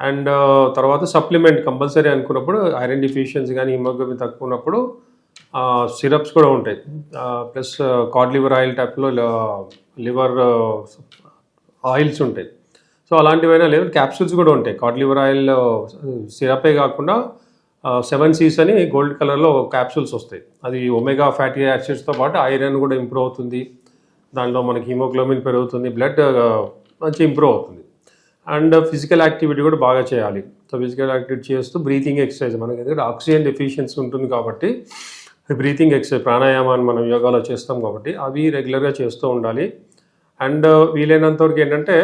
And తర్వాత supplement compulsory అనుకున్నప్పుడు iron deficiency కానీ హిమోగ్లోబిన్ తక్కువ ఉన్నప్పుడు సిరప్స్ కూడా ఉంటాయి. ప్లస్ కాడ్ లివర్ ఆయిల్ టైప్లో లివర్ ఆయిల్స్ ఉంటాయి. సో అలాంటివైనా లేదు, క్యాప్సూల్స్ కూడా ఉంటాయి. కాడ్ లివర్ ఆయిల్ సిరపే కాకుండా 7Cs అని గోల్డ్ కలర్లో క్యాప్సూల్స్ వస్తాయి. అది ఒమేగా ఫ్యాటీ యాసిడ్స్తో పాటు ఐరన్ కూడా ఇంప్రూవ్ అవుతుంది, దాంట్లో మనకి హిమోగ్లోబిన్ పెరుగుతుంది, బ్లడ్ మంచి ఇంప్రూవ్ అవుతుంది. అండ్ ఫిజికల్ యాక్టివిటీ కూడా బాగా చేయాలి. సో ఫిజికల్ యాక్టివిటీ చేస్తూ బ్రీతింగ్ ఎక్సర్సైజ్, మనకి ఎందుకంటే ఆక్సిజన్ డెఫిషియన్సీ ఉంటుంది కాబట్టి బ్రీతింగ్ ఎక్సర్సైజ్ ప్రాణాయామాన్ని మనం యోగాలో చేస్తాం కాబట్టి అవి రెగ్యులర్గా చేస్తూ ఉండాలి. అండ్ వీలైనంతవరకు ఏంటంటే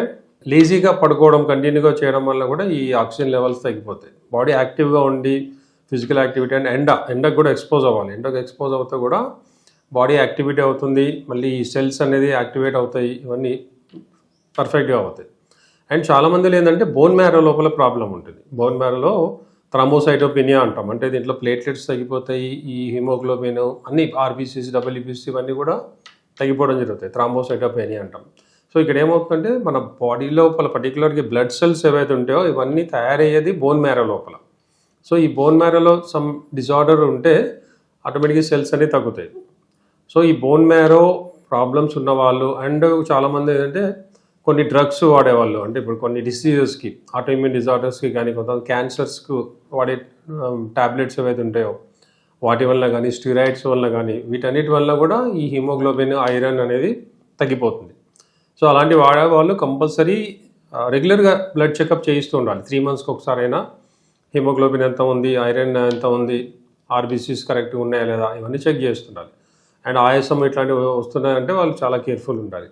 లేజీగా పడుకోవడం కంటిన్యూగా చేయడం వల్ల కూడా ఈ ఆక్సిజన్ లెవెల్స్ తగ్గిపోతాయి. బాడీ యాక్టివ్గా ఉండి ఫిజికల్ యాక్టివిటీ అండ్ ఎండకు కూడా ఎక్స్పోజ్ అవ్వాలి. ఎండకు ఎక్స్పోజ్ అవుతే కూడా బాడీ యాక్టివిటీ అవుతుంది, మళ్ళీ ఈ సెల్స్ అనేది యాక్టివేట్ అవుతాయి, ఇవన్నీ పర్ఫెక్ట్గా అవుతాయి. అండ్ చాలామందిలో ఏంటంటే బోన్ మ్యారో లోపల ప్రాబ్లం ఉంటుంది. బోన్ మ్యారోలో థ్రాంబోసైటోపెనియా అంటాం, అంటే దీంట్లో ప్లేట్లెట్స్ తగ్గిపోతాయి, ఈ హిమోగ్లోబిన్ అన్ని ఆర్బీసీస్ డబ్ల్యూబీసీ ఇవన్నీ కూడా తగ్గిపోవడం జరుగుతాయి, థ్రాంబోసైటోపెనియా అంటాం. సో ఇక్కడ ఏమవుతుందంటే మన బాడీ లోపల పర్టికులర్గా బ్లడ్ సెల్స్ ఏవైతే ఉంటాయో ఇవన్నీ తయారయ్యేది బోన్ మ్యారో లోపల. సో ఈ బోన్ మ్యారోలో సమ్ డిజార్డర్ ఉంటే ఆటోమేటిక్గా సెల్స్ అనేవి తగ్గుతాయి. సో ఈ బోన్ మ్యారో ప్రాబ్లమ్స్ ఉన్నవాళ్ళు అండ్ చాలామంది ఏంటంటే కొన్ని డ్రగ్స్ వాడేవాళ్ళు, అంటే ఇప్పుడు కొన్ని డిసీజెస్కి ఆటోఇమ్యూన్ డిజార్డర్స్కి కానీ కొంతమంది క్యాన్సర్స్కి వాడే ట్యాబ్లెట్స్ ఏవైతే ఉంటాయో వాటి వల్ల కానీ స్టిరాయిడ్స్ వల్ల కానీ వీటన్నిటి వల్ల కూడా ఈ హిమోగ్లోబిన్ ఐరన్ అనేది తగ్గిపోతుంది. సో అలాంటి వాడే వాళ్ళు కంపల్సరీ రెగ్యులర్గా బ్లడ్ చెకప్ చేయిస్తూ ఉండాలి. 3 monthsకి ఒకసారైనా హిమోగ్లోబిన్ ఎంత ఉంది, ఐరన్ ఎంత ఉంది, ఆర్బీసీస్ కరెక్ట్గా ఉన్నాయా లేదా, ఇవన్నీ చెక్ చేస్తుండాలి. అండ్ ఆయాసం ఇట్లాంటివి వస్తున్నాయంటే వాళ్ళు చాలా కేర్ఫుల్ ఉండాలి.